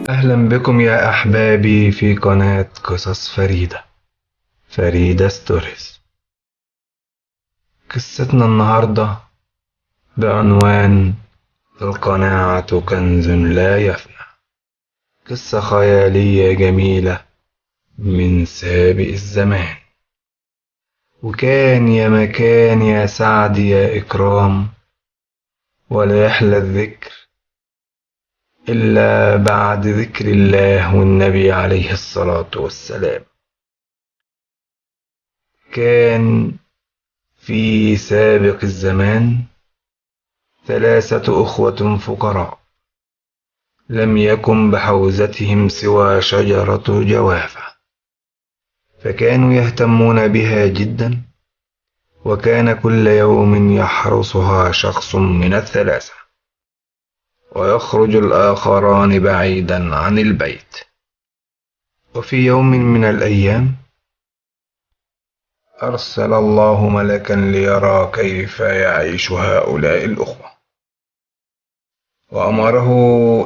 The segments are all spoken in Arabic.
أهلا بكم يا أحبابي في قناة قصص فريدة ستوريز. قصتنا النهاردة بعنوان القناعة كنز لا يفنى. قصة خيالية جميلة من سابق الزمان. وكان يا مكان يا سعد يا إكرام، ولا يحلى الذكر إلا بعد ذكر الله والنبي عليه الصلاة والسلام. كان في سابق الزمان 3 أخوة فقراء، لم يكن بحوزتهم سوى شجرة جوافة، فكانوا يهتمون بها جدا، وكان كل يوم يحرسها شخص من ال3، ويخرج الآخران بعيدا عن البيت. وفي يوم من الأيام أرسل الله ملكا ليرى كيف يعيش هؤلاء الأخوة، وأمره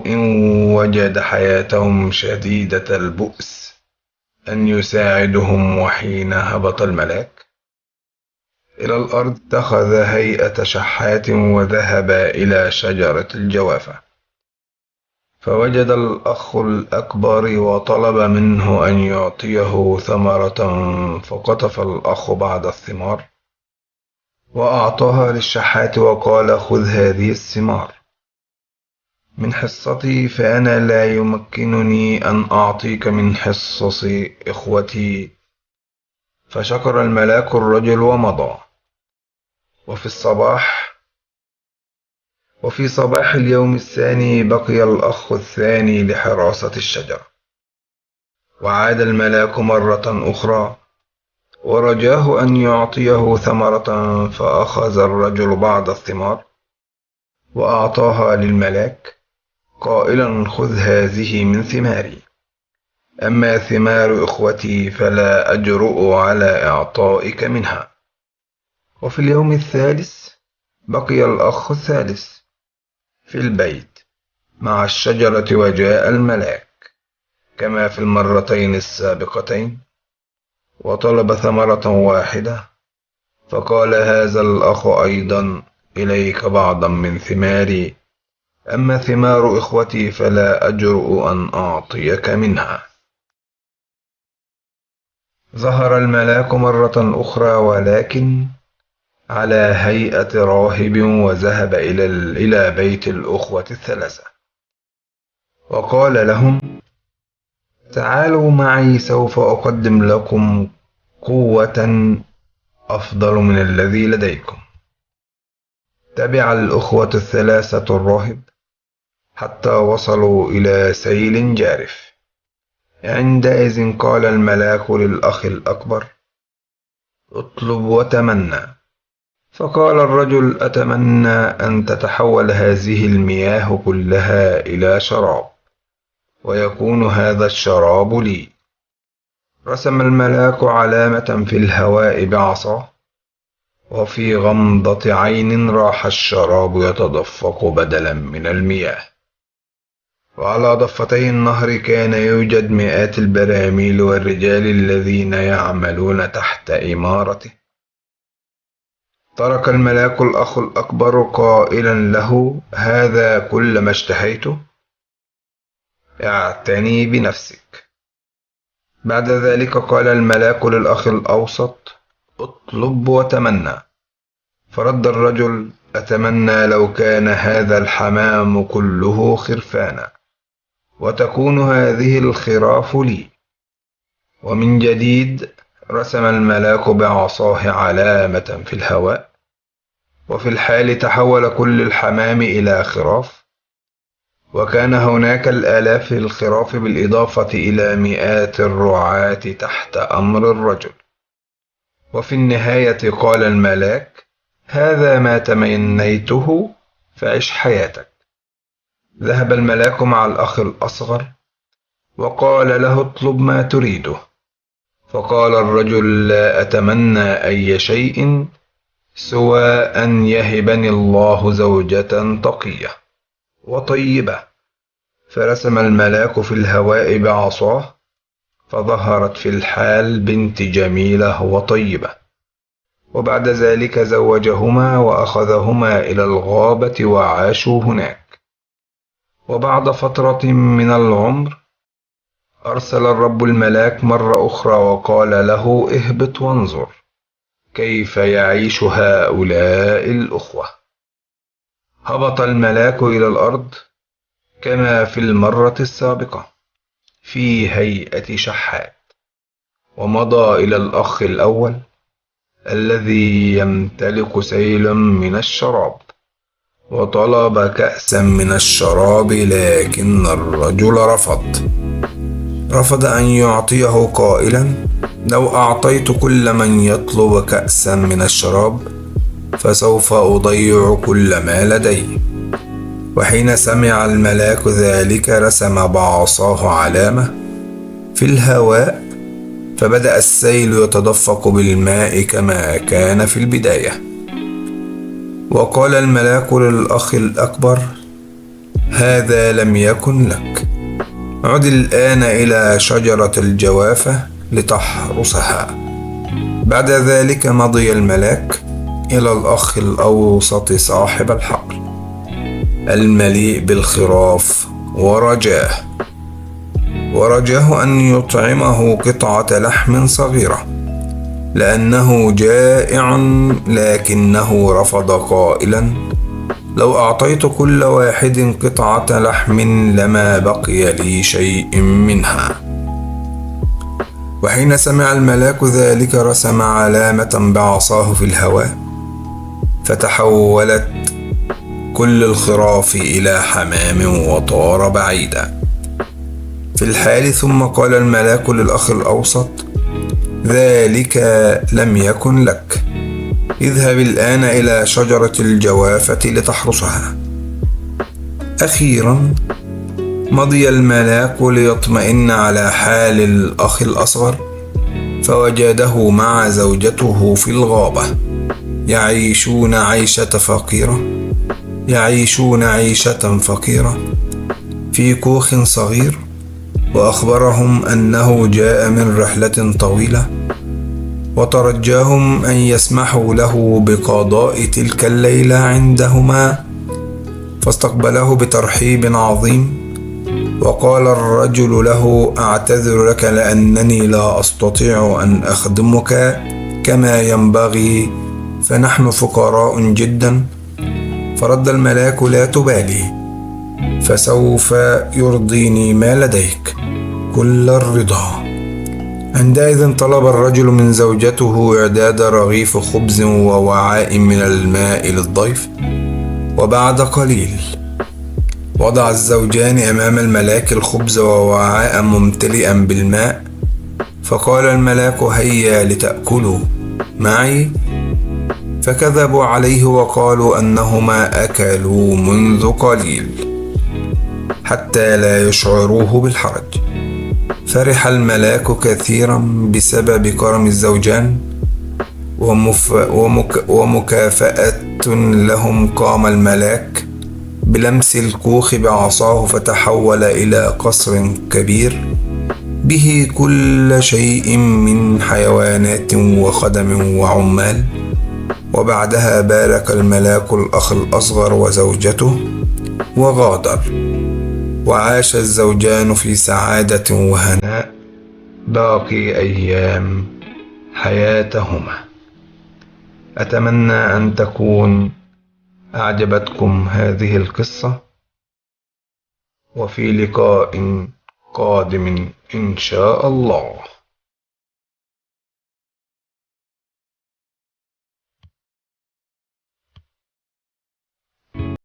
إن وجد حياتهم شديدة البؤس أن يساعدهم. وحين هبط الملاك إلى الأرض اتخذ هيئة شحات وذهب إلى شجرة الجوافة، فوجد الأخ الأكبر وطلب منه أن يعطيه ثمرة، فقطف الأخ بعض الثمار وأعطاها للشحات وقال: خذ هذه الثمار من حصتي، فأنا لا يمكنني أن أعطيك من حصص إخوتي. فشكر الملاك الرجل ومضى. وفي صباح اليوم الثاني بقي الأخ الثاني لحراسة الشجرة، وعاد الملاك مرة أخرى ورجاه أن يعطيه ثمرة، فأخذ الرجل بعض الثمار وأعطاها للملاك قائلا: خذ هذه من ثماري، أما ثمار إخوتي فلا أجرؤ على إعطائك منها. وفي اليوم الثالث بقي الأخ الثالث في البيت مع الشجرة، وجاء الملاك كما في المرتين السابقتين وطلب ثمرة واحدة، فقال هذا الأخ أيضا: إليك بعضا من ثماري، أما ثمار إخوتي فلا أجرؤ أن أعطيك منها. ظهر الملاك مرة أخرى، ولكن على هيئة راهب، وذهب إلى بيت الأخوة ال3 وقال لهم: تعالوا معي، سوف أقدم لكم قوة أفضل من الذي لديكم. تبع الأخوة ال3 الراهب حتى وصلوا إلى سيل جارف. عندئذ قال الملاك للأخ الأكبر: اطلب وتمنى. فقال الرجل: أتمنى أن تتحول هذه المياه كلها إلى شراب، ويكون هذا الشراب لي. رسم الملاك علامة في الهواء بعصاه، وفي غمضة عين راح الشراب يتدفق بدلا من المياه. وعلى ضفتي النهر كان يوجد مئات البراميل والرجال الذين يعملون تحت إمارته. ترك الملاك الأخ الأكبر قائلا له: هذا كل ما اشتهيته، اعتني بنفسك. بعد ذلك قال الملاك للأخ الأوسط: اطلب وتمنى. فرد الرجل: أتمنى لو كان هذا الحمام كله خرفانا، وتكون هذه الخراف لي. ومن جديد رسم الملاك بعصاه علامة في الهواء، وفي الحال تحول كل الحمام إلى خراف، وكان هناك الآلاف الخراف بالإضافة إلى مئات الرعاة تحت أمر الرجل. وفي النهاية قال الملاك: هذا ما تمنيته، فعش حياتك. ذهب الملاك مع الأخ الأصغر وقال له: اطلب ما تريده. فقال الرجل: لا أتمنى أي شيء سوى أن يهبني الله زوجة تقية وطيبة فرسم الملاك في الهواء بعصاه، فظهرت في الحال بنت جميلة وطيبة، وبعد ذلك زوجهما وأخذهما إلى الغابة وعاشوا هناك. وبعد فترة من العمر أرسل الرب الملاك مرة أخرى وقال له: اهبط وانظر كيف يعيش هؤلاء الأخوة. هبط الملاك إلى الأرض كما في المرة السابقة في هيئة شحات، ومضى إلى الأخ الأول الذي يمتلك سيلا من الشراب، وطلب كأسا من الشراب، لكن الرجل رفض أن يعطيه قائلا: لو أعطيت كل من يطلب كأسا من الشراب فسوف أضيع كل ما لدي. وحين سمع الملاك ذلك رسم بعصاه علامة في الهواء، فبدأ السيل يتدفق بالماء كما كان في البداية. وقال الملاك للأخ الأكبر: هذا لم يكن لك، عد الآن إلى شجرة الجوافة لتحرسها. بعد ذلك مضي الملاك إلى الأخ الأوسط صاحب الحقل المليء بالخراف، ورجاه أن يطعمه قطعة لحم صغيرة لأنه جائع، لكنه رفض قائلا: لو أعطيت كل واحد قطعة لحم لما بقي لي شيء منها. وحين سمع الملاك ذلك رسم علامة بعصاه في الهواء، فتحولت كل الخراف إلى حمام وطار بعيدا في الحال. ثم قال الملاك للأخ الأوسط: ذلك لم يكن لك، اذهب الآن إلى شجرة الجوافة لتحرسها. أخيرا مضي الملاك ليطمئن على حال الأخ الأصغر، فوجده مع زوجته في الغابة يعيشون عيشة فقيرة في كوخ صغير. وأخبرهم أنه جاء من رحلة طويلة، وترجاهم أن يسمحوا له بقضاء تلك الليلة عندهما، فاستقبله بترحيب عظيم. وقال الرجل له: أعتذر لك لأنني لا أستطيع أن أخدمك كما ينبغي، فنحن فقراء جدا. فرد الملاك: لا تبالي، فسوف يرضيني ما لديك كل الرضا. عندئذ طلب الرجل من زوجته إعداد رغيف خبز ووعاء من الماء للضيف. وبعد قليل وضع الزوجان أمام الملاك الخبز ووعاء ممتلئا بالماء، فقال الملاك: هيا لتأكلوا معي. فكذبوا عليه وقالوا أنهما أكلوا منذ قليل حتى لا يشعروه بالحرج. فرح الملاك كثيرا بسبب كرم الزوجان ومكافأة لهم. قام الملاك بلمس الكوخ بعصاه، فتحول إلى قصر كبير به كل شيء من حيوانات وخدم وعمال. وبعدها بارك الملاك الأخ الأصغر وزوجته وغادر، وعاش الزوجان في سعادة وهناء باقي أيام حياتهما. أتمنى أن تكون أعجبتكم هذه القصة، وفي لقاء قادم إن شاء الله.